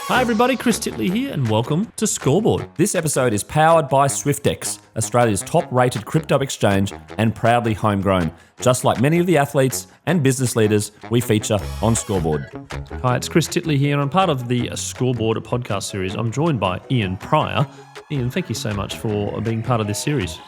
Hi everybody, Chris Titley here and welcome to Scoreboard. This episode is powered by SwiftX, Australia's top-rated crypto exchange and proudly homegrown, just like many of the athletes and business leaders we feature on Scoreboard. Hi, it's Chris Titley here and I'm part of the Scoreboard podcast series. I'm joined by Ian Pryor. Ian, thank you so much for being part of this series.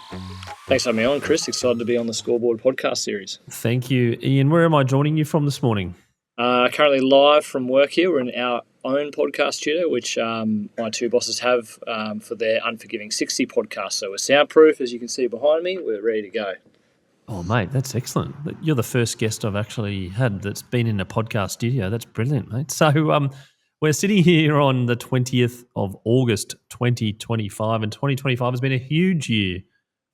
Thanks for having me on, Chris. Excited to be on the Scoreboard podcast series. Thank you. Ian, where am I joining you from this morning? Currently live from work here. We're in our own podcast studio, which my two bosses have for their Unforgiving 60 podcast. So we're soundproof, as you can see behind me. We're ready to go. Oh, mate, that's excellent. You're the first guest I've actually had that's been in a podcast studio. That's brilliant, mate. So we're sitting here on the 20th of August, 2025, and 2025 has been a huge year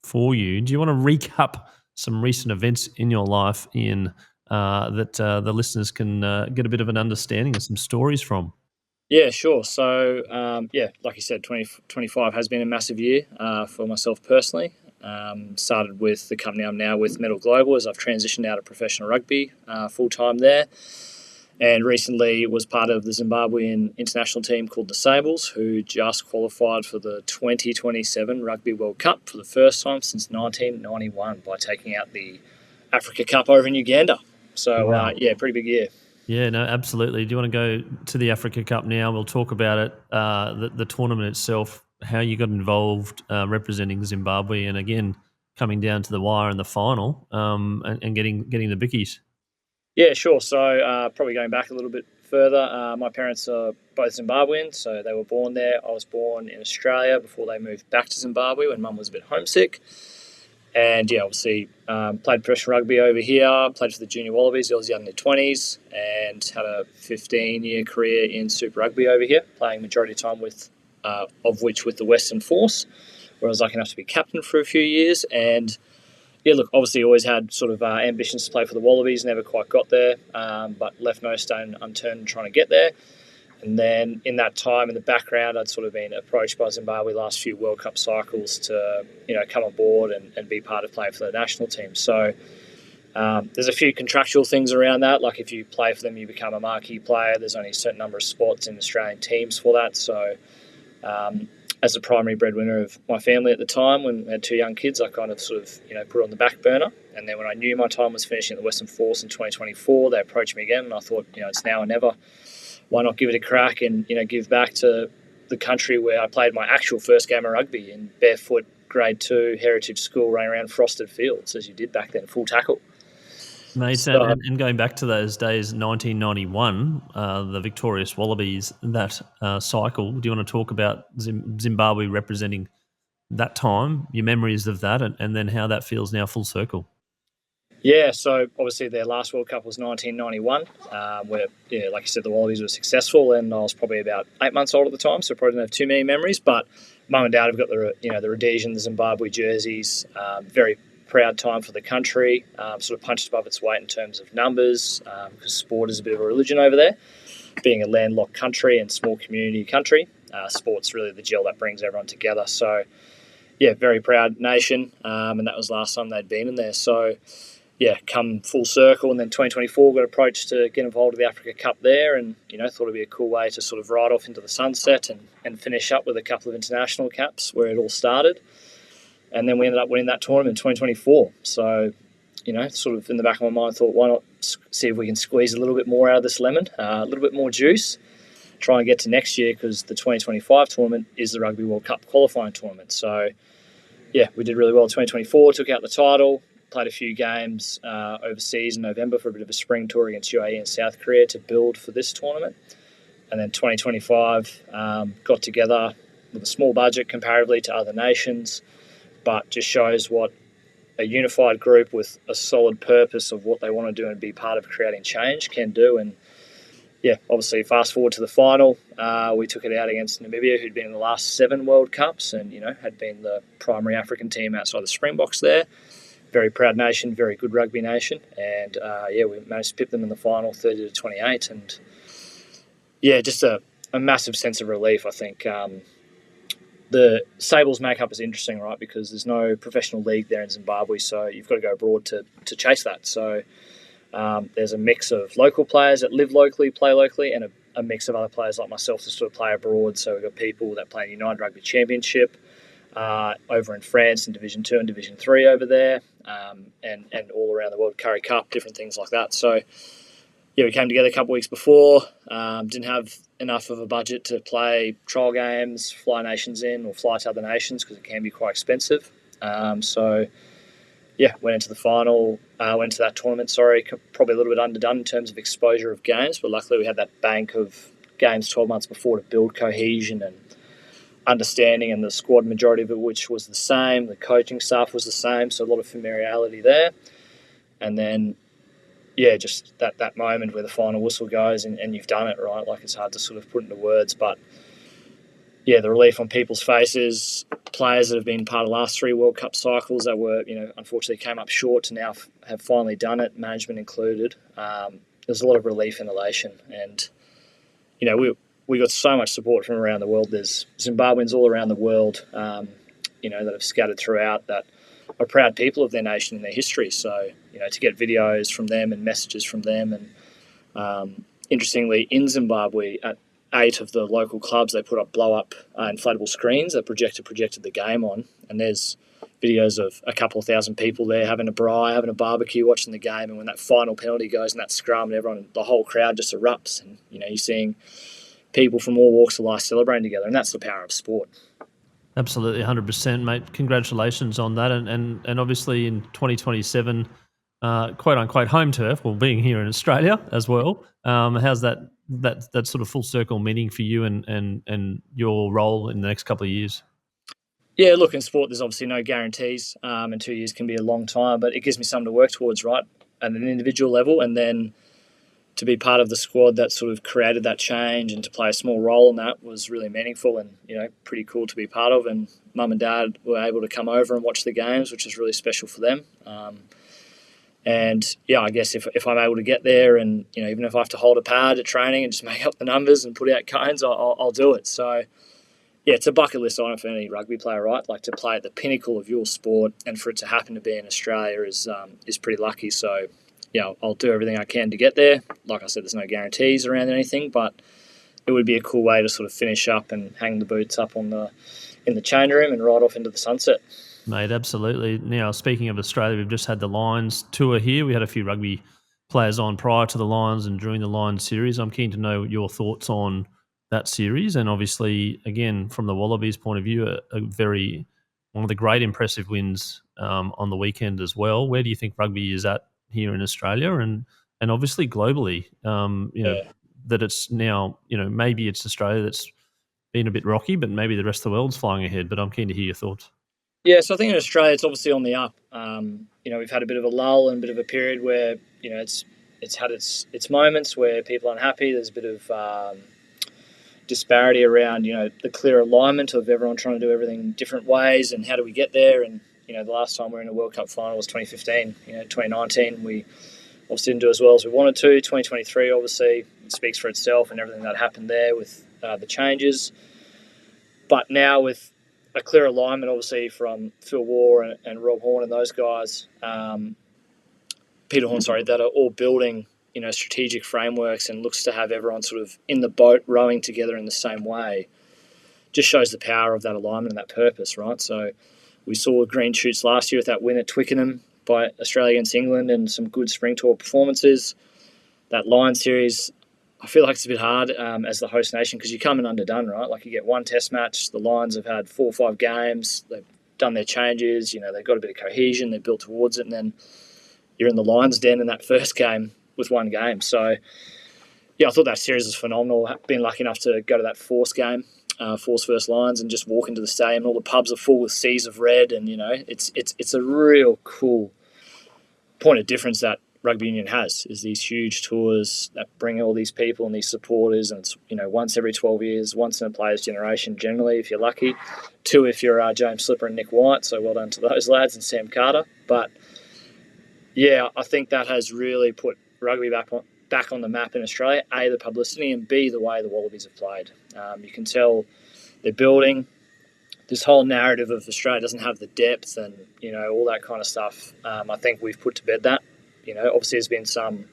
for you. Do you want to recap some recent events in your life, Ian, that the listeners can get a bit of an understanding of some stories from? Yeah, sure. So, like you said, 2025 has been a massive year for myself personally. Started with the company I'm now with, Metal Global, as I've transitioned out of professional rugby full-time there. And recently was part of the Zimbabwean international team called the Sables, who just qualified for the 2027 Rugby World Cup for the first time since 1991 by taking out the Africa Cup over in Uganda. So, Wow. Pretty big year. Yeah, no, absolutely. Do you want to go to the Africa Cup now? We'll talk about it, the tournament itself, how you got involved representing Zimbabwe, and again, coming down to the wire in the final and getting the bickies. Yeah, sure. So probably going back a little bit further, my parents are both Zimbabwean, so they were born there. I was born in Australia before they moved back to Zimbabwe when Mum was a bit homesick. And obviously played professional rugby over here, played for the Junior Wallabies, Aussie under-20s, and had a 15-year career in Super Rugby over here, playing majority of time with the Western Force, where I was lucky enough to be captain for a few years. And obviously always had sort of ambitions to play for the Wallabies, never quite got there, but left no stone unturned trying to get there. And then in that time, in the background, I'd sort of been approached by Zimbabwe last few World Cup cycles to, come on board and be part of playing for the national team. So there's a few contractual things around that. Like if you play for them, you become a marquee player. There's only a certain number of spots in Australian teams for that. So as the primary breadwinner of my family at the time, when we had two young kids, I kind of sort of, put it on the back burner. And then when I knew my time was finishing at the Western Force in 2024, they approached me again, and I thought, it's now or never. Why not give it a crack and, give back to the country where I played my actual first game of rugby in barefoot grade 2 heritage school, running around frosted fields, as you did back then, full tackle. Mate, so, and going back to those days, 1991, the victorious Wallabies, that cycle, do you want to talk about Zimbabwe representing that time, your memories of that, and then how that feels now full circle? Yeah, so obviously their last World Cup was 1991, where, like you said, the Wallabies were successful, and I was probably about 8 months old at the time, so probably didn't have too many memories. But Mum and Dad have got the Rhodesian, the Zimbabwe jerseys. Very proud time for the country. Sort of punched above its weight in terms of numbers, because sport is a bit of a religion over there. Being a landlocked country and small community country, sport's really the gel that brings everyone together. So, yeah, very proud nation, and that was the last time they'd been in there. So, yeah, come full circle, and then 2024 got approached to get involved with the Africa Cup there, and thought it'd be a cool way to sort of ride off into the sunset and finish up with a couple of international caps where it all started. And then we ended up winning that tournament in 2024. So, sort of in the back of my mind, I thought, why not see if we can squeeze a little bit more out of this lemon, a little bit more juice, try and get to next year, because the 2025 tournament is the Rugby World Cup qualifying tournament. So, yeah, we did really well in 2024, took out the title. Played a few games overseas in November for a bit of a spring tour against UAE and South Korea to build for this tournament. And then 2025 got together with a small budget comparatively to other nations, but just shows what a unified group with a solid purpose of what they want to do and be part of creating change can do. And yeah, obviously fast forward to the final, we took it out against Namibia, who'd been in the last 7 World Cups and, had been the primary African team outside the Springboks there. Very proud nation, very good rugby nation, and we managed to pip them in the final 30-28, and just a massive sense of relief. I think the Sables makeup is interesting, right, because there's no professional league there in Zimbabwe, so you've got to go abroad to chase that. So there's a mix of local players that live locally, play locally, and a mix of other players like myself to sort of play abroad. So we've got people that play in United Rugby Championship over in France in Division 2 and Division 3 over there, and all around the world, Curry Cup, different things like that. So yeah, we came together a couple of weeks before, didn't have enough of a budget to play trial games, fly nations in, or fly to other nations because it can be quite expensive. So yeah, went into the final, went to that tournament, probably a little bit underdone in terms of exposure of games, but luckily we had that bank of games 12 months before to build cohesion and understanding, and the squad majority of it, which was the same, the coaching staff was the same, so a lot of familiarity there. And then, yeah, just that moment where the final whistle goes and you've done it, right? Like, it's hard to sort of put into words, but yeah, the relief on people's faces, players that have been part of the last 3 World Cup cycles that were, unfortunately came up short to now have finally done it, management included. There's a lot of relief and elation. And, we got so much support from around the world. There's Zimbabweans all around the world, that have scattered throughout that are proud people of their nation and their history. So, to get videos from them and messages from them. And interestingly, in Zimbabwe, at 8 of the local clubs, they put up blow-up inflatable screens that projected the game on. And there's videos of a couple of thousand people there having a braai, having a barbecue, watching the game. And when that final penalty goes in that scrum, and the whole crowd just erupts. And, you're seeing people from all walks of life celebrating together. And that's the power of sport. Absolutely, 100%, mate. Congratulations on that. And obviously in 2027, quote-unquote home turf, well, being here in Australia as well, how's that sort of full circle meaning for you and your role in the next couple of years? Yeah, look, in sport, there's obviously no guarantees, and 2 years can be a long time, but it gives me something to work towards, right, at an individual level, and then to be part of the squad that sort of created that change and to play a small role in that was really meaningful and, pretty cool to be part of. And mum and dad were able to come over and watch the games, which is really special for them. And yeah, I guess if I'm able to get there and, even if I have to hold a pad at training and just make up the numbers and put out cones, I'll do it. So yeah, it's a bucket list item for any rugby player, right? Like, to play at the pinnacle of your sport and for it to happen to be in Australia is pretty lucky. So yeah, I'll do everything I can to get there. Like I said, there's no guarantees around anything, but it would be a cool way to sort of finish up and hang the boots up in the change room and ride off into the sunset. Mate, absolutely. Now, speaking of Australia, we've just had the Lions tour here. We had a few rugby players on prior to the Lions and during the Lions series. I'm keen to know your thoughts on that series. And obviously, again, from the Wallabies' point of view, one of the great impressive wins on the weekend as well. Where do you think rugby is at here in Australia and obviously globally? That it's now, maybe it's Australia that's been a bit rocky, but maybe the rest of the world's flying ahead. But I'm keen to hear your thoughts. Yeah, so I think in Australia it's obviously on the up. We've had a bit of a lull and a bit of a period where it's had its moments where people are unhappy. There's a bit of disparity around the clear alignment of everyone trying to do everything in different ways and how do we get there. And the last time we were in a World Cup final was 2015. 2019 we obviously didn't do as well as we wanted to. 2023 obviously it speaks for itself and everything that happened there with the changes. But now with a clear alignment, obviously, from Phil Waugh and Rob Horne and those guys, Peter Horne, that are all building, strategic frameworks and looks to have everyone sort of in the boat rowing together in the same way, just shows the power of that alignment and that purpose, right? So we saw green shoots last year with that win at Twickenham by Australia against England and some good spring tour performances. That Lions series, I feel like it's a bit hard as the host nation because you come in underdone, right? Like, you get one test match. The Lions have had 4 or 5 games. They've done their changes. They've got a bit of cohesion. They've built towards it. And then you're in the Lions' den in that first game with one game. So, yeah, I thought that series was phenomenal. Been lucky enough to go to that Force game, Force versus Lions, and just walk into the stadium. All the pubs are full with seas of red. And, it's a real cool point of difference that rugby union has, is these huge tours that bring all these people and these supporters, and it's once every 12 years, once in a player's generation generally if you're lucky, 2 if you're James Slipper and Nick White, so well done to those lads, and Sam Carter. But yeah, I think that has really put rugby back on the map in Australia. A, the publicity, and B, the way the Wallabies have played. You can tell they're building. This whole narrative of Australia doesn't have the depth and all that kind of stuff. I think we've put to bed that. Obviously there's been some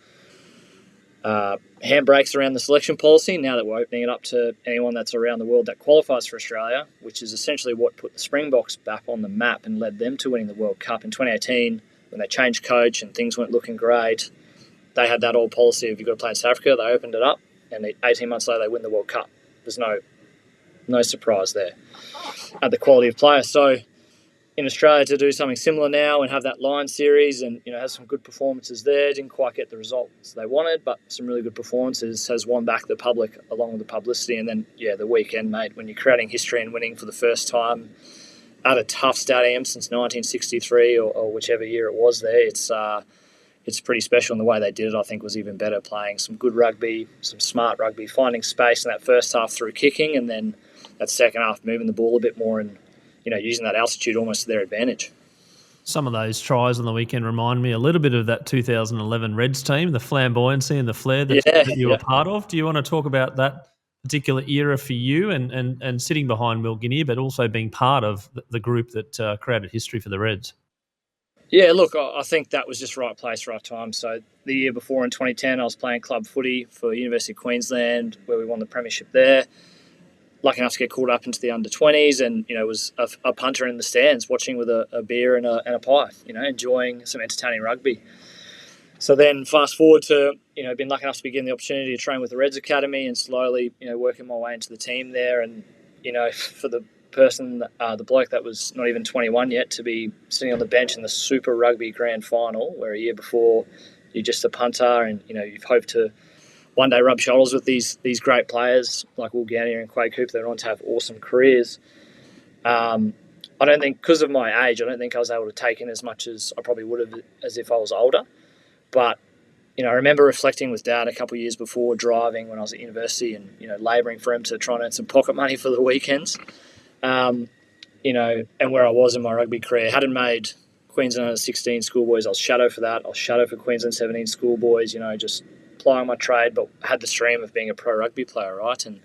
handbrakes around the selection policy now that we're opening it up to anyone that's around the world that qualifies for Australia, which is essentially what put the Springboks back on the map and led them to winning the World Cup in 2018 when they changed coach and things weren't looking great. They had that old policy of you've got to play in South Africa. They opened it up, and 18 months later they win the World Cup. There's no surprise there at the quality of player. So in Australia to do something similar now and have that line series and have some good performances there. Didn't quite get the results they wanted, but some really good performances has won back the public along with the publicity. And then the weekend, mate, when you're creating history and winning for the first time at a tough stadium since 1963 or whichever year it was there, it's pretty special. And the way they did it, I think, was even better, playing some good rugby, some smart rugby, finding space in that first half through kicking, and then that second half moving the ball a bit more and using that altitude almost to their advantage. Some of those tries on the weekend remind me a little bit of that 2011 Reds team, the flamboyancy and the flair that you were part of. Do you want to talk about that particular era for you and sitting behind Will Guinea, but also being part of the group that created history for the Reds? Yeah, look, I think that was just right place, right time. So the year before in 2010, I was playing club footy for University of Queensland where we won the premiership there. Lucky enough to get called up into the under-20s and, was a punter in the stands watching with a beer and a pie, enjoying some entertaining rugby. So then fast forward to, been lucky enough to be given the opportunity to train with the Reds Academy and slowly, working my way into the team there. And, for the person, the bloke that was not even 21 yet to be sitting on the bench in the Super Rugby Grand Final, where a year before you're just a punter and, you've hoped to one day rub shoulders with these great players like Will Gownie and Quade Cooper that are on to have awesome careers. I don't think, because of my age, I don't think I was able to take in as much as I probably would have as if I was older. But, I remember reflecting with Dad a couple of years before, driving when I was at university and, labouring for him to try and earn some pocket money for the weekends. And where I was in my rugby career. Hadn't made Queensland under 16 schoolboys. I was shadow for that. I was shadow for Queensland 17 schoolboys, just applying my trade, but had the dream of being a pro rugby player, right? And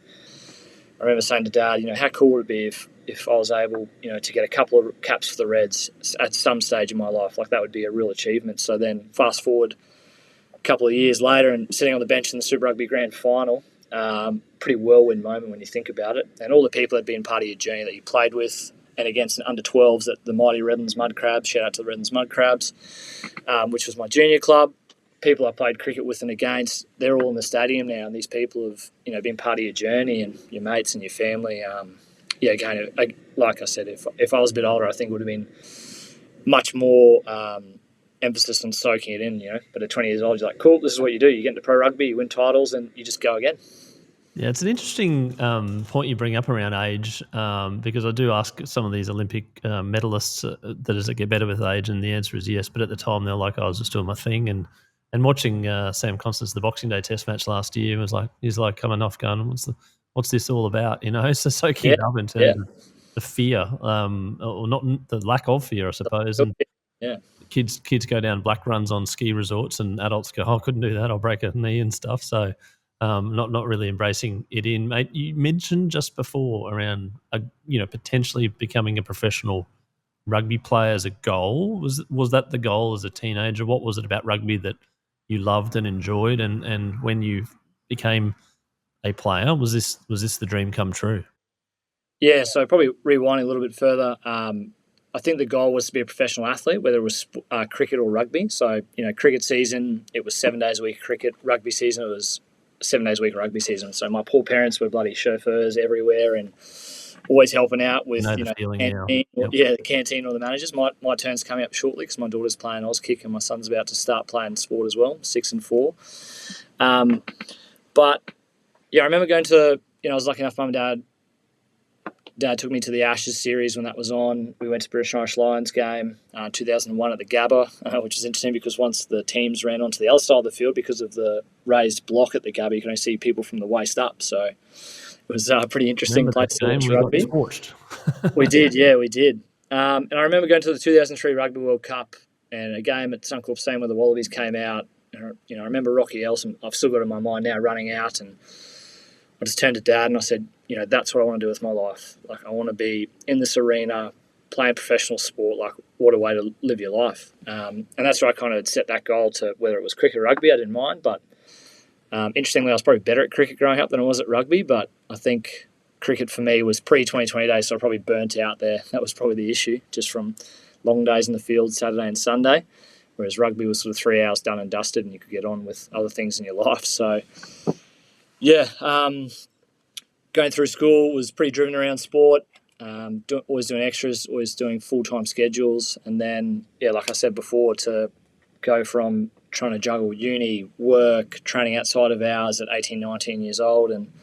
I remember saying to Dad, how cool would it be if I was able, to get a couple of caps for the Reds at some stage in my life? Like, that would be a real achievement. So then fast forward a couple of years later and sitting on the bench in the Super Rugby Grand Final, pretty whirlwind moment when you think about it. And all the people that had been part of your journey that you played with and against an under-12s at the mighty Redlands Mud Crabs, shout out to the Redlands Mud Crabs, which was my junior club. People I played cricket with and against, they're all in the stadium now, and these people have, been part of your journey and your mates and your family. Again, like I said, if I was a bit older, I think it would have been much more emphasis on soaking it in, But at 20 years old, you're like, cool, this is what you do. You get into pro rugby, you win titles, and you just go again. Yeah, it's an interesting point you bring up around age because I do ask some of these Olympic medalists does it get better with age, and the answer is yes. But at the time, they're like, I was just doing my thing. And watching Sam Constance, the Boxing Day Test match last year, he's like coming off going, what's this all about? So soaking it up in terms of the fear, or not the lack of fear, I suppose. And kids go down black runs on ski resorts, and adults go, I couldn't do that, I'll break a knee and stuff. So not really embracing it in. Mate, you mentioned just before around potentially becoming a professional rugby player as a goal. Was that the goal as a teenager? What was it about rugby that you loved and enjoyed, and when you became a player, was this the dream come true? Yeah, so probably rewinding a little bit further, I think the goal was to be a professional athlete, whether it was cricket or rugby. So, cricket season, it was 7 days a week cricket. Rugby season, it was 7 days a week rugby season. So my poor parents were bloody chauffeurs everywhere and always helping out with the canteen or the managers. My turn's coming up shortly because my daughter's playing Auskick and my son's about to start playing sport as well, 6 and 4. But I remember going to, I was lucky enough, Mum and Dad took me to the Ashes series when that was on. We went to British and Irish Lions game, 2001 at the Gabba, which is interesting because once the teams ran onto the other side of the field, because of the raised block at the Gabba, you can only see people from the waist up. So it was a pretty interesting place to watch rugby. We did. And I remember going to the 2003 Rugby World Cup and a game at Suncorp Stadium where the Wallabies came out. And, I remember Rocky Elson, I've still got it in my mind now, running out, and I just turned to Dad and I said, that's what I want to do with my life. Like, I want to be in this arena, playing professional sport. Like, what a way to live your life. And that's where I kind of set that goal to, whether it was cricket or rugby, I didn't mind. But Interestingly, I was probably better at cricket growing up than I was at rugby, but I think cricket for me was pre-2020 days, so I probably burnt out there. That was probably the issue, just from long days in the field, Saturday and Sunday, whereas rugby was sort of 3 hours done and dusted and you could get on with other things in your life. So, yeah, going through school was pretty driven around sport, always doing extras, always doing full-time schedules. And then, yeah, like I said before, to go from trying to juggle uni, work, training outside of hours at 18, 19 years old and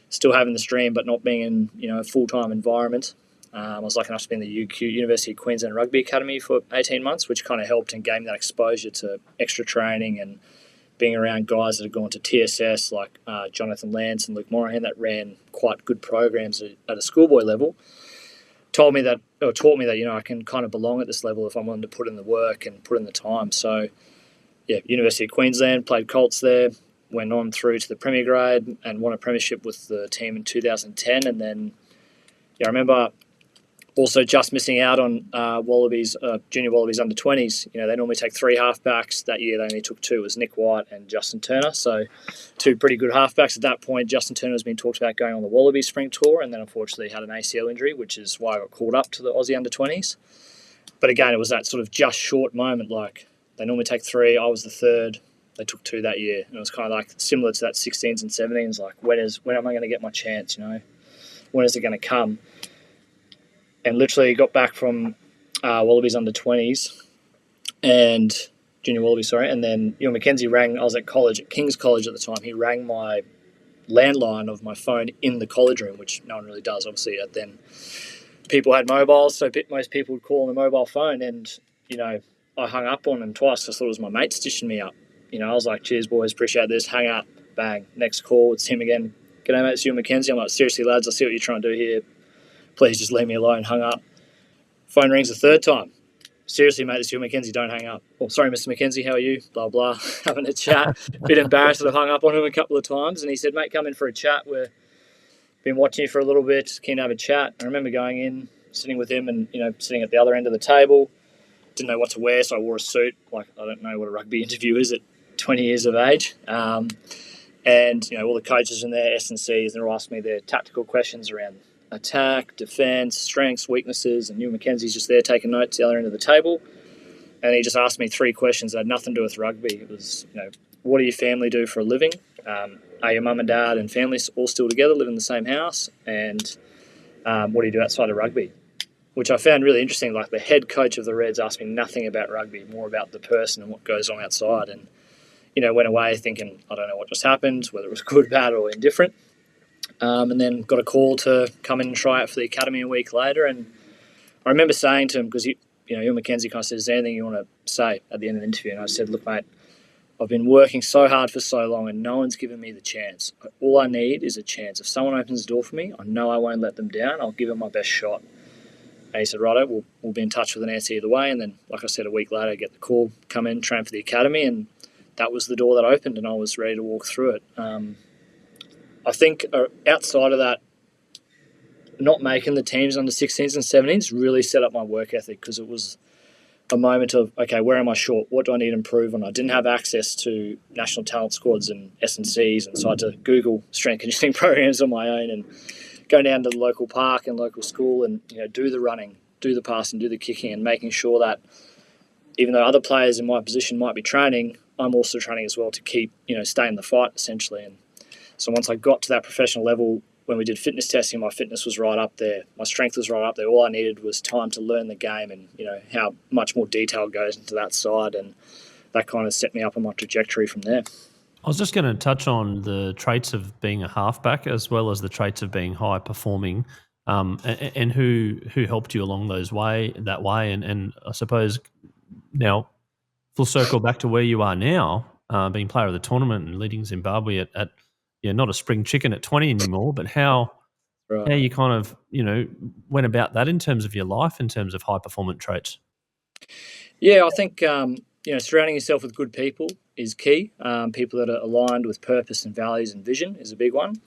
still having the stream but not being in a full-time environment. I was lucky enough to be in the University of Queensland Rugby Academy for 18 months, which kind of helped in gave me that exposure to extra training and being around guys that had gone to TSS like Jonathan Lance and Luke Morahan that ran quite good programs at a schoolboy level. Taught me that I can kind of belong at this level if I'm willing to put in the work and put in the time. So, yeah, University of Queensland, played Colts there, went on through to the Premier grade and won a premiership with the team in 2010. And then, I remember also just missing out on Wallabies, junior Wallabies under 20s. They normally take 3 halfbacks. That year they only took 2. It was Nick White and Justin Turner. So 2 pretty good halfbacks. At that point, Justin Turner has been talked about going on the Wallabies spring tour and then unfortunately had an ACL injury, which is why I got called up to the Aussie under 20s. But again, it was that sort of just short moment. Like they normally take 3. I was the 3rd. They took 2 that year. And it was kind of like similar to that 16s and 17s. Like when am I going to get my chance? When is it going to come? And literally got back from Wallabies under 20s and junior Wallabies, and then Ewan McKenzie rang. I was at college, at King's College at the time. He rang my landline of my phone in the college room, which no one really does, obviously. Then people had mobiles, so most people would call on the mobile phone. And, I hung up on him twice because I thought it was my mate stitching me up. I was like, cheers, boys, appreciate this. Hang up, bang. Next call, it's him again. G'day, mate, it's Ewan McKenzie. I'm like, seriously, lads, I see what you're trying to do here. Please just leave me alone. Hung up. Phone rings a 3rd time. Seriously, mate, this is Ewan McKenzie. Don't hang up. Oh, sorry, Mr. McKenzie, how are you? Blah, blah. Having a chat. Bit embarrassed that I've hung up on him a couple of times. And he said, mate, come in for a chat. We've been watching you for a little bit. Keen to have a chat. I remember going in, sitting with him and, sitting at the other end of the table. Didn't know what to wear, so I wore a suit. Like, I don't know what a rugby interview is at 20 years of age. And, all the coaches in there, S&Cs, and they're asking me their tactical questions around attack, defence, strengths, weaknesses, and Ewan McKenzie's just there taking notes at the other end of the table. And he just asked me 3 questions that had nothing to do with rugby. It was, what do your family do for a living? Are your mum and dad and family all still together, live in the same house? And what do you do outside of rugby? Which I found really interesting. Like the head coach of the Reds asked me nothing about rugby, more about the person and what goes on outside. And, went away thinking, I don't know what just happened, whether it was good, bad, or indifferent. And then got a call to come in and try out for the academy a week later. And I remember saying to him, because Ewan McKenzie kind of said, is there anything you want to say at the end of the interview? And I said, look, mate, I've been working so hard for so long and no one's given me the chance. All I need is a chance. If someone opens the door for me, I know I won't let them down. I'll give them my best shot. And he said, righto, we'll be in touch with an answer either way. And then, like I said, a week later, I get the call, come in, train for the academy. And that was the door that opened and I was ready to walk through it. I think outside of that, not making the teams under 16s and 17s really set up my work ethic because it was a moment of, okay, where am I short? What do I need to improve on? I didn't have access to national talent squads and S&Cs, and so I had to Google strength conditioning programs on my own and go down to the local park and local school and do the running, do the passing, do the kicking, and making sure that even though other players in my position might be training, I'm also training as well to keep, stay in the fight essentially. And so once I got to that professional level, when we did fitness testing, my fitness was right up there. My strength was right up there. All I needed was time to learn the game and, how much more detail goes into that side. And that kind of set me up on my trajectory from there. I was just going to touch on the traits of being a halfback as well as the traits of being high performing, and who helped you along that way. And I suppose now full circle back to where you are now, being player of the tournament and leading Zimbabwe at not a spring chicken at 20 anymore, but how you kind of, went about that in terms of your life, in terms of high performance traits. Yeah, I think, surrounding yourself with good people is key. People that are aligned with purpose and values and vision is a big one.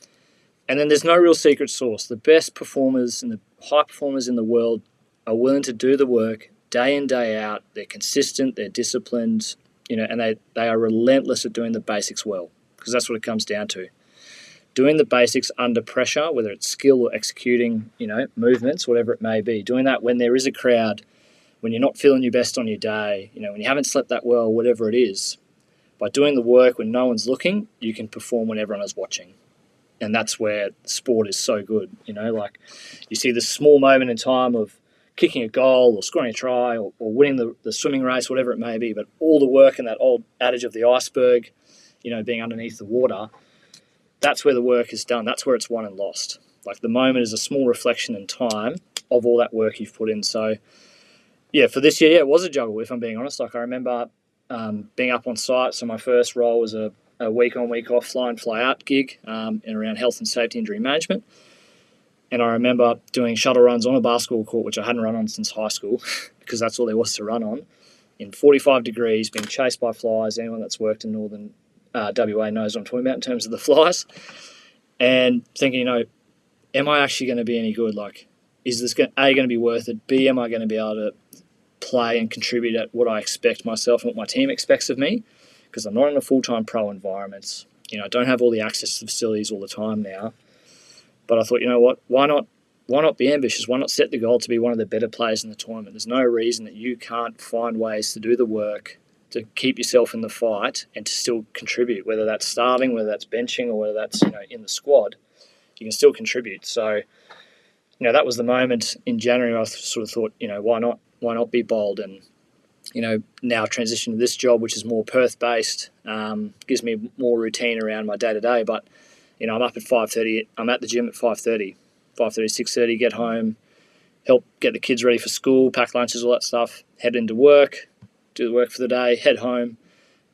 And then there's no real secret sauce. The best performers and the high performers in the world are willing to do the work day in, day out. They're consistent, they're disciplined, and they are relentless at doing the basics well. because that's what it comes down to. Doing the basics under pressure, whether it's skill or executing, movements, whatever it may be. Doing that when there is a crowd, when you're not feeling your best on your day, when you haven't slept that well, whatever it is. By doing the work when no one's looking, you can perform when everyone is watching. And that's where sport is so good. Like you see this small moment in time of kicking a goal or scoring a try or winning the swimming race, whatever it may be, but all the work and that old adage of the iceberg, being underneath the water, that's where the work is done. That's where it's won and lost. Like the moment is a small reflection in time of all that work you've put in. So, yeah, for this year, it was a juggle, if I'm being honest. Like I remember being up on site. So my first role was a week on, week off, fly in, fly out gig and around health and safety injury management. And I remember doing shuttle runs on a basketball court, which I hadn't run on since high school because that's all there was to run on, in 45 degrees, being chased by flies. Anyone that's worked in northern WA knows what I'm talking about in terms of the flies. And thinking, am I actually going to be any good? Like, is this going to be worth it? B, am I going to be able to play and contribute at what I expect myself and what my team expects of me? Because I'm not in a full-time pro environment. I don't have all the access to facilities all the time now. But I thought, what? Why not be ambitious? Why not set the goal to be one of the better players in the tournament? There's no reason that you can't find ways to do the work, to keep yourself in the fight and to still contribute, whether that's starting, whether that's benching, or whether that's in the squad. You can still contribute. So, that was the moment in January. I sort of thought, why not be bold? And now transition to this job, which is more Perth-based, gives me more routine around my day-to-day. But, I'm up at 5:30. I'm at the gym at 5:30, 6:30, get home, help get the kids ready for school, pack lunches, all that stuff, head into work, do the work for the day, head home.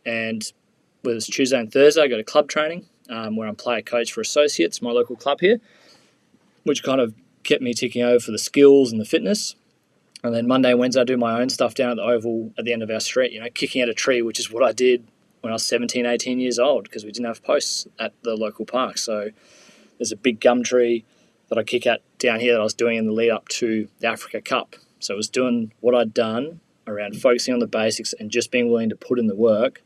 And whether it's Tuesday and Thursday, I go to club training, where I'm player coach for Associates, my local club here, which kind of kept me ticking over for the skills and the fitness. And then Monday and Wednesday, I do my own stuff down at the Oval at the end of our street, kicking at a tree, which is what I did when I was 17, 18 years old, because we didn't have posts at the local park. So there's a big gum tree that I kick at down here that I was doing in the lead up to the Africa Cup. So I was doing what I'd done around focusing on the basics and just being willing to put in the work.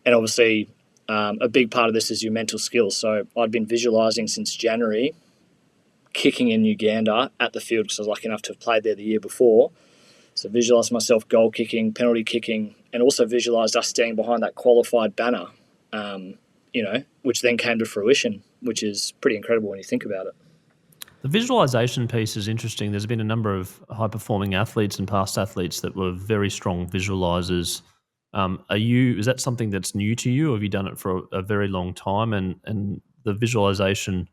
And obviously, a big part of this is your mental skills. So I'd been visualising since January, kicking in Uganda at the field because I was lucky enough to have played there the year before. So visualised myself goal kicking, penalty kicking, and also visualised us standing behind that qualified banner, which then came to fruition, which is pretty incredible when you think about it. The visualization piece is interesting. There's been a number of high-performing athletes and past athletes that were very strong visualizers. Is that something that's new to you, or have you done it for a very long time? And the visualization,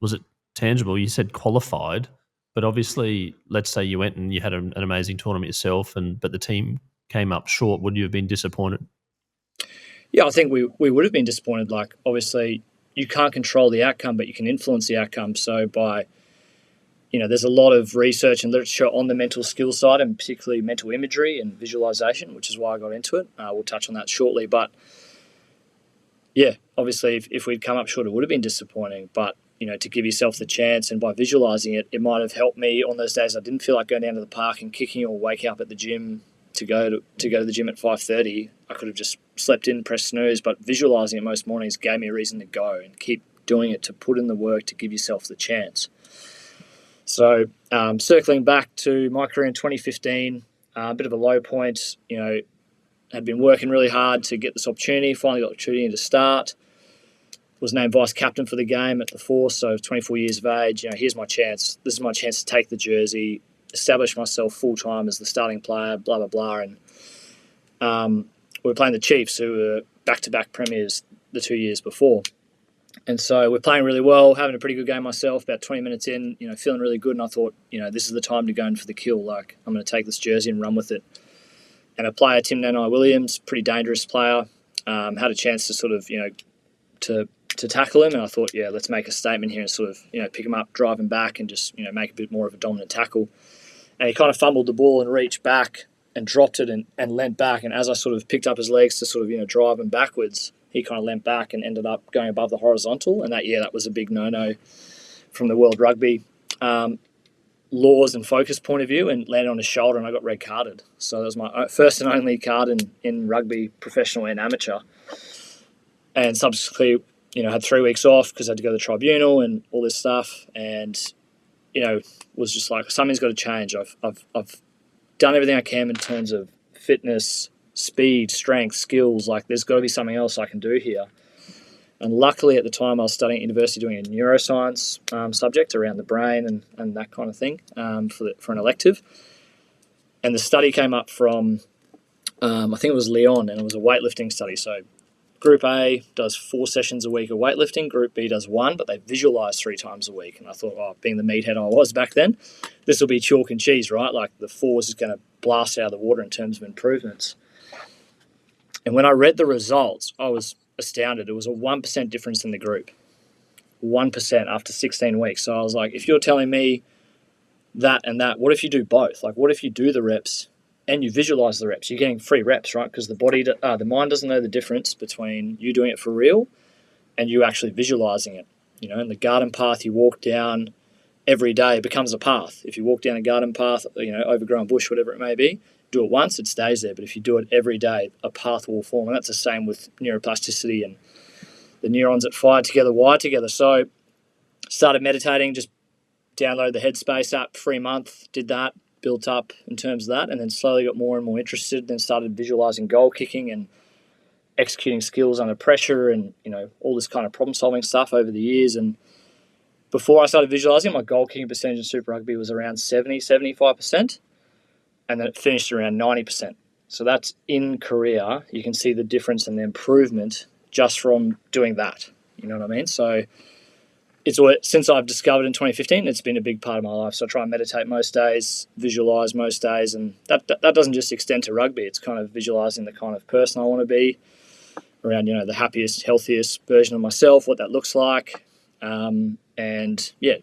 was it tangible? You said qualified, but obviously, let's say you went and you had an amazing tournament yourself, but the team came up short. Would you have been disappointed? Yeah, I think we would have been disappointed. Like, obviously, you can't control the outcome, but you can influence the outcome. So by there's a lot of research and literature on the mental skills side, and particularly mental imagery and visualization, which is why I got into it. We'll touch on that shortly. But, yeah, obviously, if we'd come up short, it would have been disappointing. But, to give yourself the chance, and by visualizing it, it might have helped me on those days I didn't feel like going down to the park and kicking, or waking up at the gym to go to the gym at 5:30. I could have just slept in, pressed snooze. But visualizing it most mornings gave me a reason to go and keep doing it, to put in the work, to give yourself the chance. So circling back to my career in 2015, a bit of a low point, had been working really hard to get this opportunity, finally got the opportunity to start, was named vice captain for the game at the Force, so 24 years of age. Here's my chance. This is my chance to take the jersey, establish myself full-time as the starting player, blah, blah, blah. And we were playing the Chiefs, who were back-to-back premiers the 2 years before. And so we're playing really well, having a pretty good game myself, about 20 minutes in, feeling really good. And I thought, this is the time to go in for the kill. Like, I'm going to take this jersey and run with it. And a player, Tim Nanai Williams, pretty dangerous player, had a chance to sort of, to tackle him. And I thought, yeah, let's make a statement here and sort of, pick him up, drive him back and just, make a bit more of a dominant tackle. And he kind of fumbled the ball and reached back and dropped it and leant back. And as I sort of picked up his legs to sort of, drive him backwards, he kind of leant back and ended up going above the horizontal. And that was a big no-no from the World Rugby laws and focus point of view, and landed on his shoulder, and I got red carded. So that was my first and only card in rugby, professional and amateur. and subsequently, had 3 weeks off because I had to go to the tribunal and all this stuff, and was just like, something's got to change. I've done everything I can in terms of fitness, speed, strength, skills. Like, there's got to be something else I can do here. And luckily at the time I was studying at university doing a neuroscience subject around the brain and that kind of thing for an elective. And the study came up from, I think it was Lyon, and it was a weightlifting study. So Group A does 4 sessions a week of weightlifting. Group B does 1, but they visualise 3 times a week. And I thought, being the meathead I was back then, this will be chalk and cheese, right? Like, the 4 is going to blast out of the water in terms of improvements. And when I read the results, I was astounded. It was a 1% difference in the group. 1% after 16 weeks. So I was like, if you're telling me that and that, what if you do both? Like, what if you do the reps and you visualize the reps? You're getting free reps, right? Because the mind doesn't know the difference between you doing it for real and you actually visualizing it. And the garden path you walk down every day becomes a path. If you walk down a garden path, overgrown bush, whatever it may be, do it once, it stays there. But if you do it every day, a path will form. And that's the same with neuroplasticity and the neurons that fire together, wire together. So started meditating, just downloaded the Headspace app, free month, did that, built up in terms of that, and then slowly got more and more interested, then started visualizing goal kicking and executing skills under pressure and, all this kind of problem solving stuff over the years. And before I started visualizing, my goal kicking percentage in Super Rugby was around 75%. And then it finished around 90%. So that's in career. You can see the difference and the improvement just from doing that. You know what I mean? So since I've discovered in 2015, it's been a big part of my life. So I try and meditate most days, visualize most days, and that doesn't just extend to rugby. It's kind of visualizing the kind of person I want to be, around the happiest, healthiest version of myself, what that looks like, and yeah,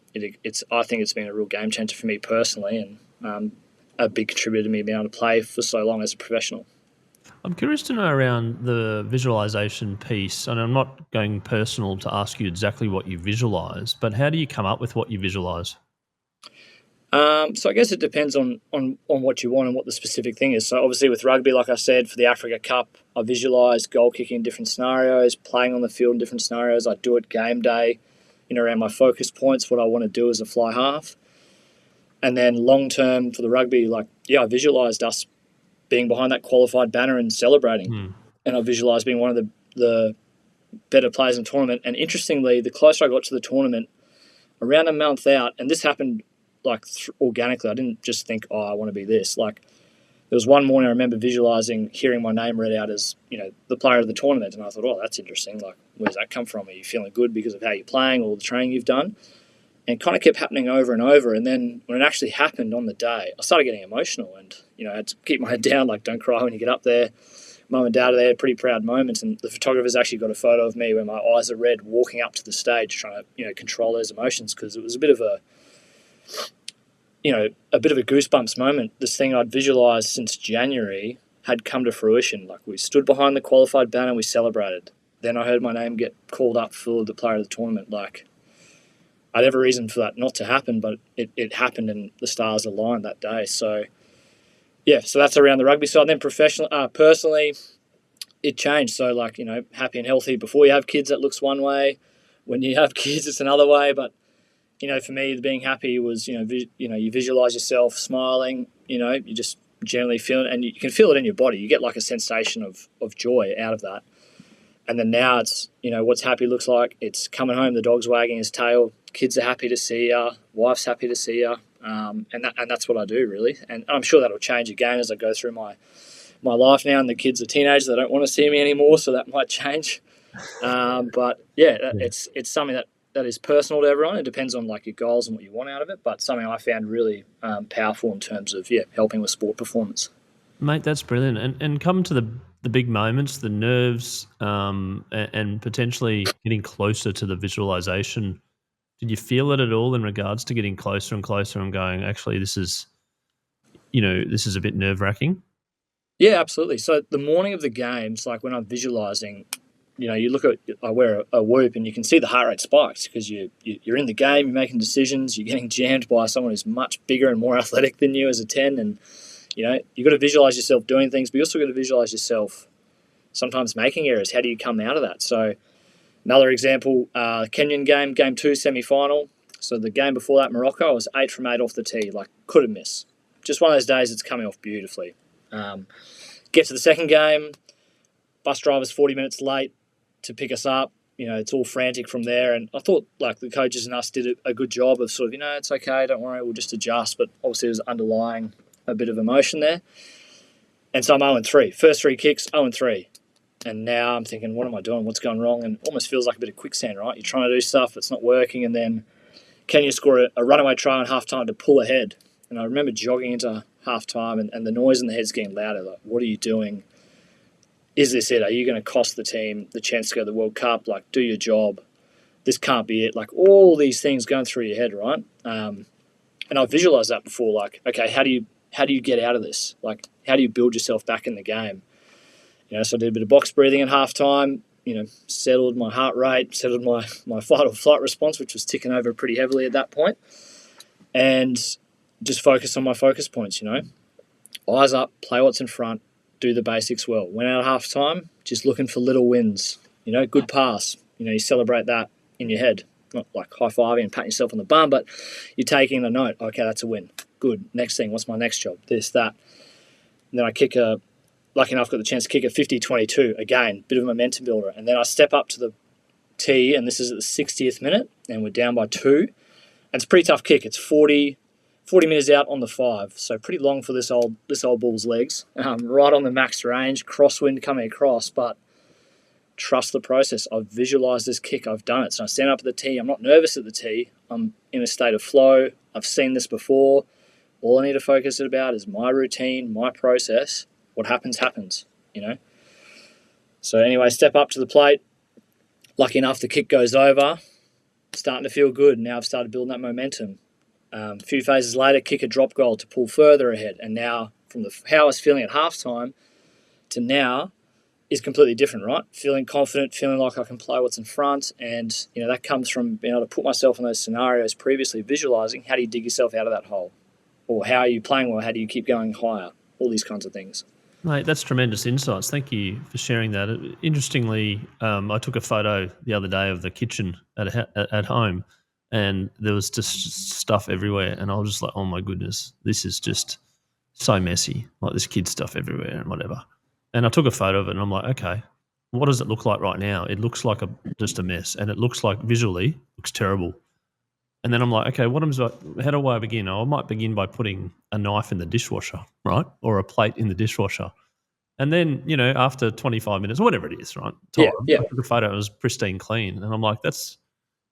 I think it's been a real game changer for me personally, and a big contributor to me being able to play for so long as a professional. I'm curious to know around the visualization piece, and I'm not going personal to ask you exactly what you visualize, but how do you come up with what you visualize? So I guess it depends on what you want and what the specific thing is. So obviously with rugby, like I said, for the Africa Cup, I visualised goal kicking in different scenarios, playing on the field in different scenarios. I do it game day, around my focus points, what I want to do as a fly half. And then long term for the rugby, I visualised us being behind that qualified banner and celebrating. And I visualised being one of the better players in the tournament. And interestingly, the closer I got to the tournament, around a month out, and this happened organically. I didn't just think, I want to be this. There was one morning I remember visualising, hearing my name read out as, the player of the tournament. And I thought, that's interesting. Where's that come from? Are you feeling good because of how you're playing, all the training you've done? And it kind of kept happening over and over. And then when it actually happened on the day, I started getting emotional and, I had to keep my head down, don't cry when you get up there. Mum and Dad are there, pretty proud moments. And the photographer's actually got a photo of me where my eyes are red walking up to the stage trying to, control those emotions, because it was a bit of a goosebumps moment. This thing I'd visualised since January had come to fruition. We stood behind the qualified banner, we celebrated. Then I heard my name get called up for the player of the tournament. I'd have a reason for that not to happen, but it happened and the stars aligned that day. So, yeah, so that's around the rugby side. Then personally, it changed. So, happy and healthy before you have kids, that looks one way. When you have kids, it's another way. But, for me, being happy was, you visualize yourself smiling, you just generally feel it, and you can feel it in your body. You get a sensation of joy out of that. And then now it's, what's happy looks like. It's coming home, the dog's wagging his tail, kids are happy to see you, wife's happy to see you, and that's what I do, really. And I'm sure that'll change again as I go through my life now, and the kids are teenagers, they don't want to see me anymore, so that might change. But, it's something that is personal to everyone. It depends on, your goals and what you want out of it, but something I found really powerful in terms of, helping with sport performance. Mate, that's brilliant. And come to the big moments, the nerves, and potentially getting closer to the visualization. Did you feel it at all in regards to getting closer and closer and going, actually, this is a bit nerve-wracking? Yeah, absolutely. So the morning of the games, when I'm visualizing, you look at, I wear a whoop and you can see the heart rate spikes because you're in the game, you're making decisions, you're getting jammed by someone who's much bigger and more athletic than you as a 10, and you've got to visualize yourself doing things, but you also got to visualize yourself sometimes making errors. How do you come out of that? So another example, Kenyan game 2 semi-final. So the game before that, Morocco, I was 8 from 8 off the tee, like couldn't miss. Just one of those days it's coming off beautifully. Get to the second game, bus driver's 40 minutes late to pick us up. It's all frantic from there. And I thought like the coaches and us did a good job of sort of, it's okay, don't worry, we'll just adjust. But obviously there's underlying a bit of emotion there. And so I'm 0-3. First 3 kicks, 0-3. And now I'm thinking, what am I doing? What's going wrong? And it almost feels like a bit of quicksand, right? You're trying to do stuff, it's not working. And then Kenya score a runaway try in halftime to pull ahead. And I remember jogging into halftime and the noise in the head's getting louder. Like, what are you doing? Is this it? Are you going to cost the team the chance to go to the World Cup? Like, do your job. This can't be it. Like, all these things going through your head, right? And I've visualized that before. Like, okay, how do you get out of this? Like, how do you build yourself back in the game? So I did a bit of box breathing at halftime, settled my heart rate, settled my fight or flight response, which was ticking over pretty heavily at that point, and just focus on my focus points, Eyes up, play what's in front, do the basics well. Went out at halftime, just looking for little wins, good pass. You celebrate that in your head, not like high-fiving and patting yourself on the bum, but you're taking a note. Okay, that's a win. Good. Next thing, what's my next job? This, that. And then I lucky enough, got the chance to kick a 50-22. Again, bit of a momentum builder. And then I step up to the tee, and this is at the 60th minute, and we're down by 2. And it's a pretty tough kick. It's 40 meters out on the 5, so pretty long for this old bull's legs. Right on the max range, crosswind coming across, but trust the process. I've visualized this kick. I've done it. So I stand up at the tee. I'm not nervous at the tee. I'm in a state of flow. I've seen this before. All I need to focus it about is my routine, my process. What happens, happens, So anyway, step up to the plate. Lucky enough, the kick goes over. Starting to feel good. Now I've started building that momentum. A few phases later, kick a drop goal to pull further ahead. And now, from how I was feeling at halftime to now, is completely different, right? Feeling confident, feeling like I can play what's in front. And, that comes from being able to put myself in those scenarios previously, visualizing how do you dig yourself out of that hole? Or how are you playing well? How do you keep going higher? All these kinds of things. Mate, that's tremendous insights. Thank you for sharing that. Interestingly, I took a photo the other day of the kitchen at home, and there was just stuff everywhere. And I was just like, oh, my goodness, this is just so messy, like this kid stuff everywhere and whatever. And I took a photo of it, and I'm like, okay, what does it look like right now? It looks like just a mess, and it looks like visually looks terrible. And then I'm like, okay, how do I begin? I might begin by putting a knife in the dishwasher, right? Or a plate in the dishwasher. And then, after 25 minutes, whatever it is, right? Yeah. I took a photo, it was pristine clean. And I'm like, it's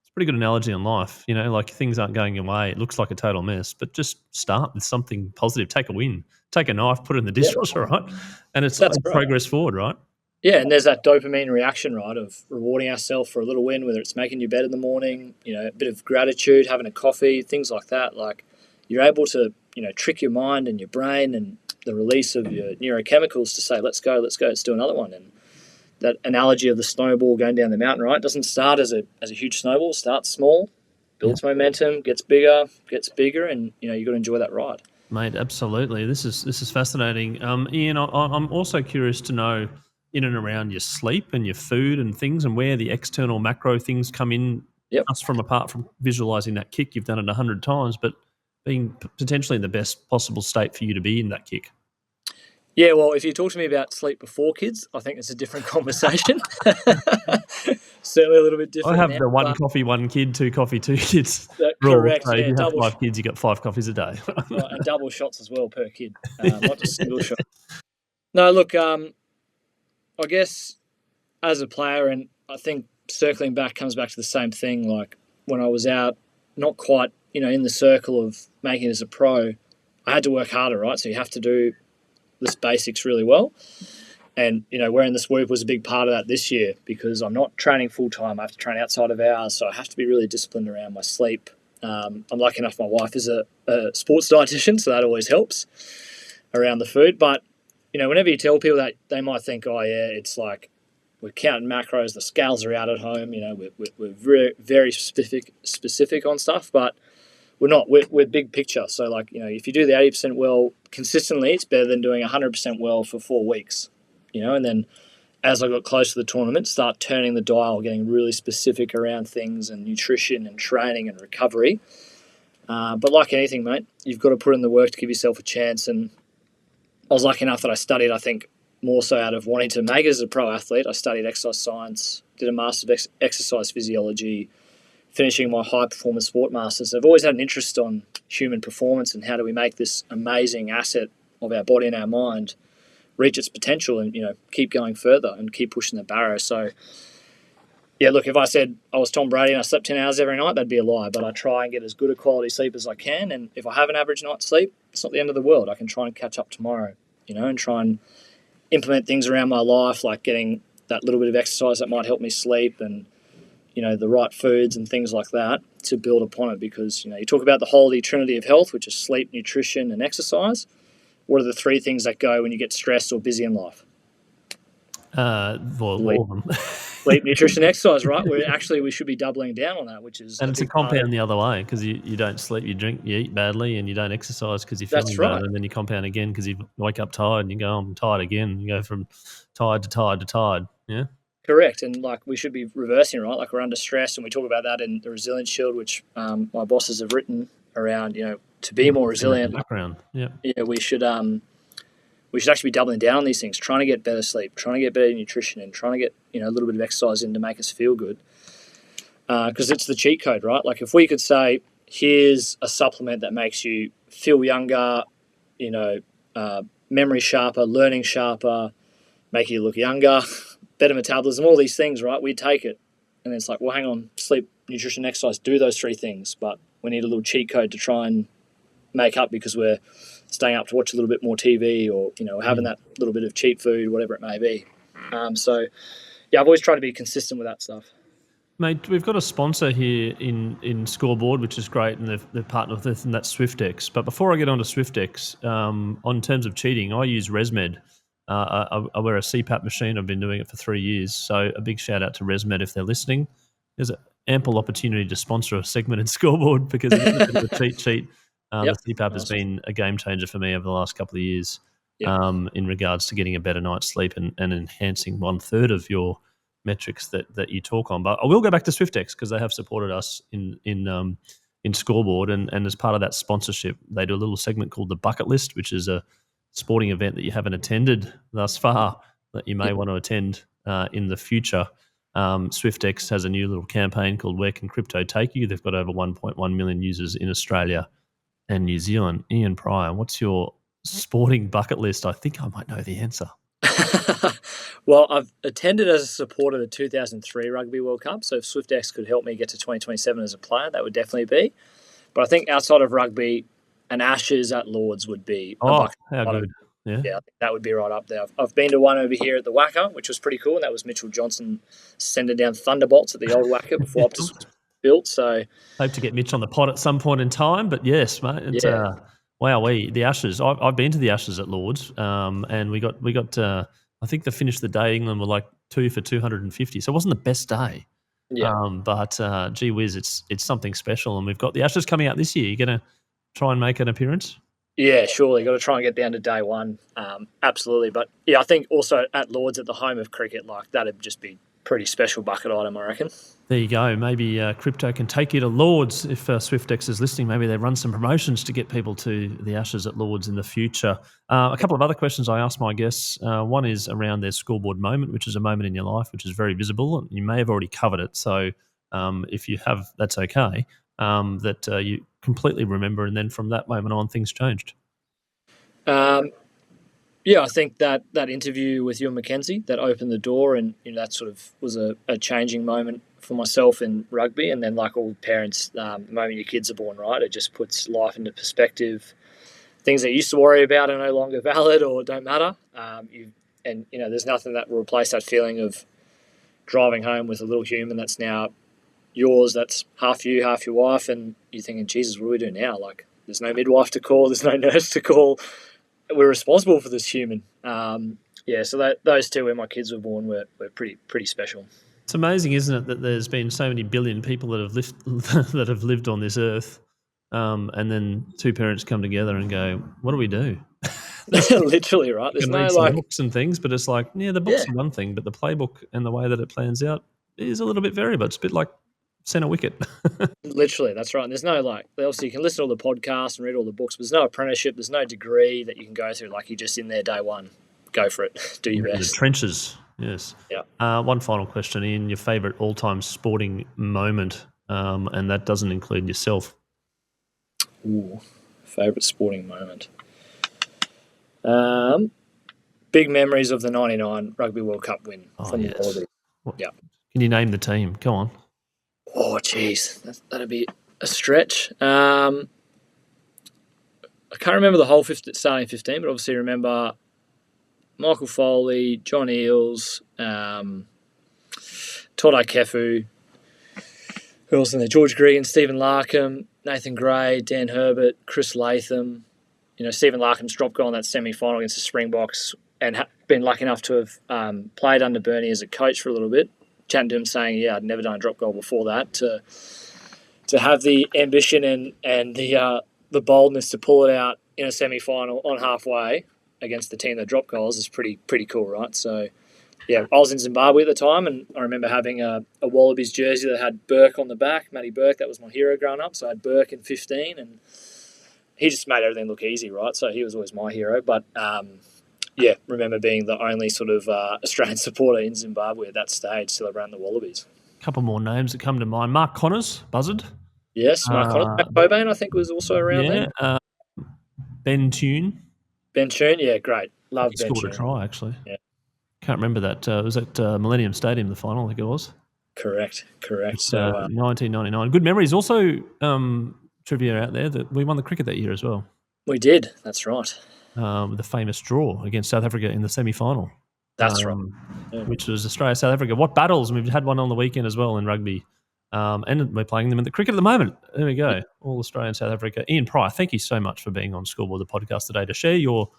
a pretty good analogy on life. Like things aren't going your way. It looks like a total mess, but just start with something positive. Take a win. Take a knife, put it in the dishwasher, right? And it's progress forward, right? Yeah, and there's that dopamine reaction, right, of rewarding ourselves for a little win, whether it's making your bed in the morning, a bit of gratitude, having a coffee, things like that. Like, you're able to, trick your mind and your brain and the release of your neurochemicals to say, let's go, let's do another one. And that analogy of the snowball going down the mountain, right, doesn't start as a huge snowball. It starts small, builds momentum, gets bigger, and, you've got to enjoy that ride. Mate, absolutely. This is fascinating. Ian, I'm also curious to know, in and around your sleep and your food and things, and where the external macro things come in. Yep. Just from apart from visualizing that kick, you've done it 100 times, but being potentially in the best possible state for you to be in that kick. Yeah, well, if you talk to me about sleep before kids, I think it's a different conversation. Certainly a little bit different. I have the one coffee, one kid, 2 coffee, 2 kids. Correct. So yeah, if you have 5 kids, you get 5 coffees a day. Right, and double shots as well per kid, not just single shot. No, look, I guess as a player, and I think circling back comes back to the same thing, like when I was out, not quite, in the circle of making it as a pro, I had to work harder, right? So you have to do this basics really well. And, wearing the swoop was a big part of that this year because I'm not training full-time. I have to train outside of hours, so I have to be really disciplined around my sleep. I'm lucky enough my wife is a sports dietitian, so that always helps around the food. But, whenever you tell people that, they might think, oh, yeah, it's like we're counting macros, the scales are out at home, we're very, very specific on stuff, but we're not. We're big picture. So, like, if you do the 80% well consistently, it's better than doing 100% well for 4 weeks, and then as I got close to the tournament, start turning the dial, getting really specific around things and nutrition and training and recovery. But like anything, mate, you've got to put in the work to give yourself a chance. And I was lucky enough that I studied, I think, more so out of wanting to make it as a pro athlete. I studied exercise science, did a Master of Exercise Physiology, finishing my High Performance Sport Masters. I've always had an interest on human performance and how do we make this amazing asset of our body and our mind reach its potential and, keep going further and keep pushing the barrow. So, yeah, look, if I said I was Tom Brady and I slept 10 hours every night, that'd be a lie. But I try and get as good a quality sleep as I can. And if I have an average night's sleep, it's not the end of the world. I can try and catch up tomorrow, and try and implement things around my life, like getting that little bit of exercise that might help me sleep and, the right foods and things like that to build upon it. Because, you talk about the holy trinity of health, which is sleep, nutrition, and exercise. What are the three things that go when you get stressed or busy in life? All of them. Sleep, nutrition, exercise, right? We should be doubling down on that, which is... And it's a compound the other way, because you don't sleep, you drink, you eat badly, and you don't exercise because you're feeling bad, and then you compound again because you wake up tired and you go, I'm tired again. You go from tired to tired to tired, yeah? Correct, and we should be reversing, right? We're under stress, and we talk about that in the Resilience Shield, which my bosses have written around, to be more resilient. Background, yeah. Yeah, we should actually be doubling down on these things, trying to get better sleep, trying to get better nutrition, and trying to get a little bit of exercise in to make us feel good. Because it's the cheat code, right? If we could say, here's a supplement that makes you feel younger, memory sharper, learning sharper, make you look younger, better metabolism, all these things, right? We'd take it. And it's well, hang on, sleep, nutrition, exercise, do those three things. But we need a little cheat code to try and make up because we're staying up to watch a little bit more TV or, having that little bit of cheap food, whatever it may be. So, yeah, I've always tried to be consistent with that stuff. Mate, we've got a sponsor here in Scoreboard, which is great, and they've partnered with us, and that's SwiftX. But before I get on to SwiftX, on terms of cheating, I use ResMed. I wear a CPAP machine. I've been doing it for 3 years. So a big shout out to ResMed if they're listening. There's an ample opportunity to sponsor a segment in Scoreboard because it's a bit of a cheat. The CPAP has been a game changer for me over the last couple of years in regards to getting a better night's sleep and enhancing 1/3 of your metrics that you talk on. But I will go back to SwiftX because they have supported us in Scoreboard, and as part of that sponsorship, they do a little segment called the Bucket List, which is a sporting event that you haven't attended thus far that you may want to attend in the future. SwiftX has a new little campaign called Where Can Crypto Take You? They've got over 1.1 million users in Australia and New Zealand. Ian Pryor, what's your sporting bucket list? I think I might know the answer. Well, I've attended as a supporter the 2003 Rugby World Cup, so if SwiftX could help me get to 2027 as a player, that would definitely be. But I think outside of rugby, an Ashes at Lords would be a bucket. How good. Yeah, I think that would be right up there. I've been to one over here at the Wacker, which was pretty cool, and that was Mitchell Johnson sending down thunderbolts at the old Wacker before Optus was built. So hope to get Mitch on the pod at some point in time, but yes, mate, it's the Ashes. I've been to the Ashes at Lords, and we got I think they finished the day England were 2 for 250, so it wasn't the best day. But gee whiz, it's something special, and we've got the Ashes coming out this year. You're gonna try and make an appearance? Yeah, surely. Got to try and get down to day one. Absolutely. But yeah, I think also at Lords, at the home of cricket, that'd just be pretty special bucket item, I reckon. There you go. Maybe crypto can take you to Lords. If SwiftX is listening, maybe they run some promotions to get people to the Ashes at Lords in the future. A couple of other questions I asked my guests. One is around their scoreboard moment, which is a moment in your life which is very visible. And you may have already covered it. So if you have, that's okay. That you completely remember, and then from that moment on, things changed. I think that interview with you and Mackenzie that opened the door, and that sort of was a changing moment for myself in rugby. And then, like all parents, the moment your kids are born, right, it just puts life into perspective. Things that you used to worry about are no longer valid or don't matter. There's nothing that will replace that feeling of driving home with a little human that's now yours, that's half you, half your wife, and you're thinking, Jesus, what do we do now? There's no midwife to call, there's no nurse to call. We're responsible for this human. So those two, when my kids were born, were pretty special. It's amazing, isn't it, that there's been so many billion people that have lived on this earth, and then two parents come together and go, what do we do? Literally, right? You There's can no read some like, books and things, but it's like, yeah, the book's one thing, but the playbook and the way that it plans out is a little bit variable. It's a bit like centre wicket. literally, that's right. And there's no like, obviously you can listen to all the podcasts and read all the books, but there's no apprenticeship, there's no degree that you can go through. Like you're just in there day one. Go for it. Do your The best. trenches, yes. Yeah. One final question, Ian, your favourite all-time sporting moment, and that doesn't include yourself. Ooh, favorite sporting moment. Big memories of the '99 Rugby World Cup win from the Wallabies. Yeah. Can you name the team? Go on. Oh, geez, that'd be a stretch. I can't remember the whole starting 15, but obviously remember Michael Foley, John Eales, Todd Kefu, who else in there? George Gregan, Stephen Larkham, Nathan Gray, Dan Herbert, Chris Latham. You know, Stephen Larkham's drop goal in that semi-final against the Springboks, and been lucky enough to have played under Bernie as a coach for a little bit. Chatting to him saying, yeah, I'd never done a drop goal before that. To have the ambition and the boldness to pull it out in a semi-final on halfway against the team that dropped goals is pretty cool, right? So, yeah, I was in Zimbabwe at the time, and I remember having a Wallabies jersey that had Burke on the back, Matty Burke. That was my hero growing up. So I had Burke in 15, and he just made everything look easy, right? So he was always my hero. But, remember being the only sort of Australian supporter in Zimbabwe at that stage, celebrating the Wallabies. A couple more names that come to mind. Mark Connors, Buzzard. Yes, Mark Connors. Matt Cobain, I think, was also around then. Ben Tune. Ben Tune, yeah, great. Love he Ben scored Tune. a try, actually. Yeah. Can't remember that. It was at Millennium Stadium, the final, I think it was. Correct. So 1999. Good memories. Also, trivia out there that we won the cricket that year as well. We did. That's right. With the famous draw against South Africa in the semi-final. That's right. Yeah. Which was Australia-South Africa. What battles? We've had one on the weekend as well in rugby. And we're playing them in the cricket at the moment. There we go. All Australia, South Africa. Ian Pryor, thank you so much for being on Scoreboard, the podcast today, to share your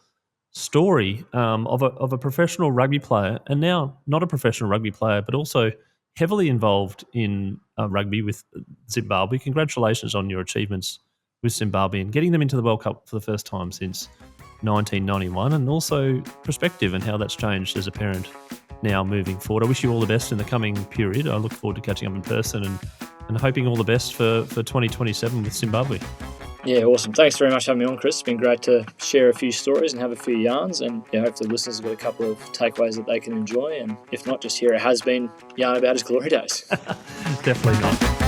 story of a professional rugby player, and now not a professional rugby player, but also heavily involved in rugby with Zimbabwe. Congratulations on your achievements with Zimbabwe and getting them into the World Cup for the first time since 1991, and also perspective and how that's changed as a parent now moving forward. I wish you all the best in the coming period. I look forward to catching up in person and hoping all the best for 2027 with Zimbabwe. Yeah, awesome. Thanks very much for having me on, Chris. It's been great to share a few stories and have a few yarns, and hopefully listeners have got a couple of takeaways that they can enjoy, and if not, just hear a has-been yarn about his glory days. Definitely not.